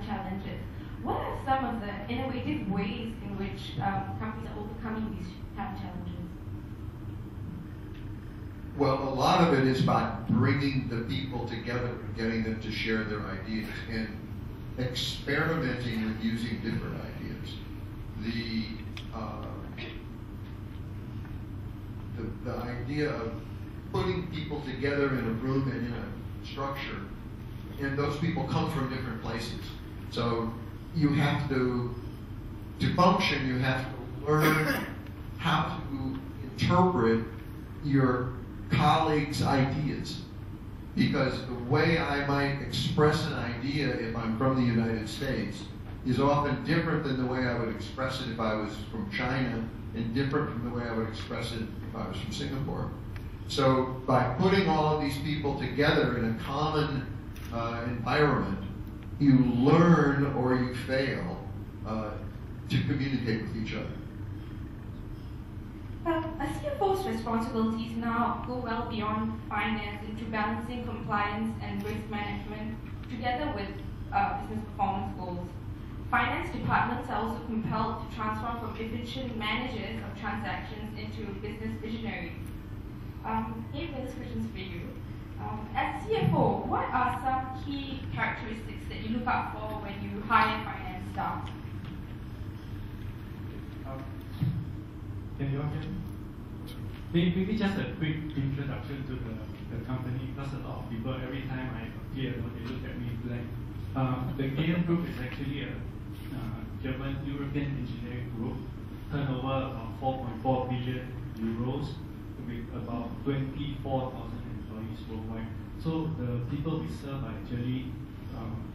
talent challenges. What are some of the innovative ways in which companies are overcoming these talent challenges? Well, a lot of it is by bringing the people together and getting them to share their ideas and experimenting with using different ideas. The idea of putting people together in a room and in a structure, and those people come from different places. So you have to function, you have to learn how to interpret your colleagues' ideas. Because the way I might express an idea if I'm from the United States is often different than the way I would express it if I was from China, and different from the way I would express it if I was from Singapore. So by putting all of these people together in a common environment, you learn or you fail to communicate with each other. A CFO's responsibilities now go well beyond finance into balancing compliance and risk management together with business performance goals. Finance departments are also compelled to transform from efficient managers of transactions into business visionaries. Here are these questions for you. As CFO, what are some key characteristics that you look out for when you hire finance staff? Can you all hear me? Maybe just a quick introduction to the company, because a lot of people, every time I appear, they look at me like, the AM Group is actually a German European engineering group, turnover of 4.4 billion euros, with about 24,000 employees worldwide. So the people we serve are actually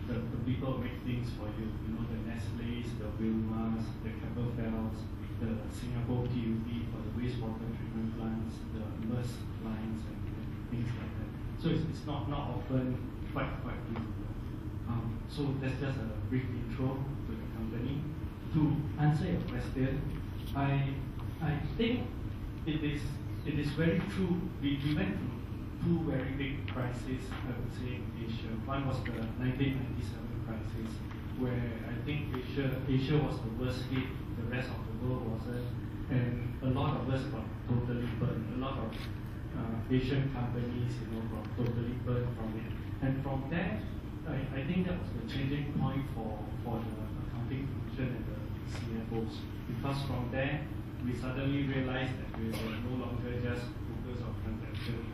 the people who make things for you. You know, the Nestle's, the Wilmars, the Kemperfelds, the Singapore PUB for the wastewater treatment plants, the MERS lines, and things like that. So it's not often quite visible. So that's just a brief intro to the company. To answer your question, I think it is very true. We went through two very big crises, I would say, in Asia. One was the 1997 crisis, where I think Asia was the worst hit, the rest of the world wasn't, and a lot of us got totally burned. A lot of Asian companies, got totally burned from it. And from there, I think that was the changing point for the accounting function and the CFOs. Because from there, we suddenly realized that we were no longer just focused on transactions,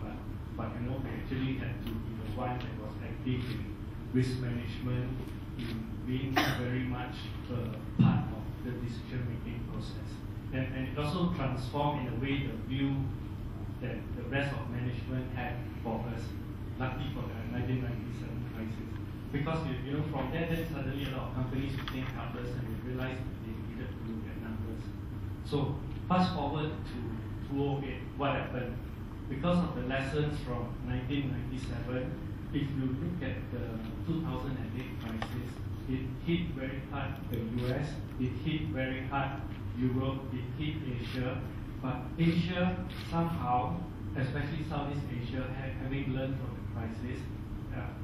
but we actually had to be the one that was active in risk management, in being very much part of the decision-making process. And it also transformed in a way the view that the rest of management had for us, lucky for the 1997 crisis. Because from there, then suddenly a lot of companies became helpless and we realized that they needed to look at numbers. So fast forward to 2008, what happened? Because of the lessons from 1997, if you look at the 2008 crisis, it hit very hard the US, it hit very hard Europe, it hit Asia, but Asia somehow, especially Southeast Asia, having learned from the crisis,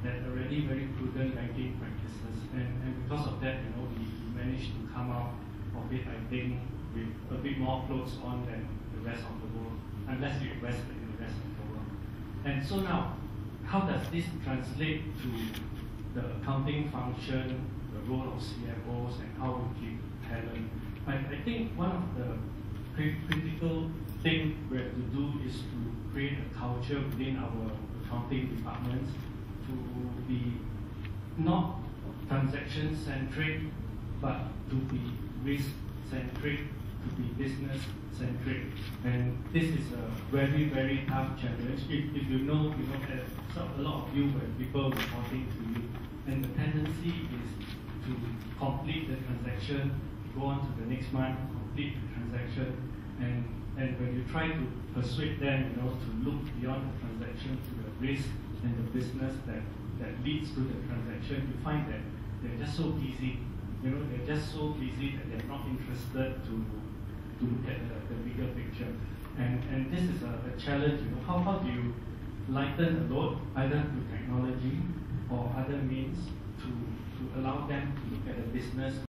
had already very prudent banking practices, and because of that, we managed to come out of it, I think, with a bit more clothes on than the rest of the world, unless you invest in the rest of the world. And so now, how does this translate to the accounting function, the role of CFOs, and how we keep talent? I think one of the critical things we have to do is to create a culture within our accounting departments to be not transaction-centric, but to be risk-centric, to be business-centric. And this is a very, very tough challenge. If you know, a lot of you were people reporting to you, and the tendency is to complete the transaction, go on to the next month, complete the transaction, and when you try to persuade them, to look beyond the transaction to the risk and the business that leads to the transaction, you find that they're just so busy. They're just so busy that they're not interested to look at the bigger picture. And this is a challenge. How do you lighten the load, either through technology or other means, to allow them to look at the business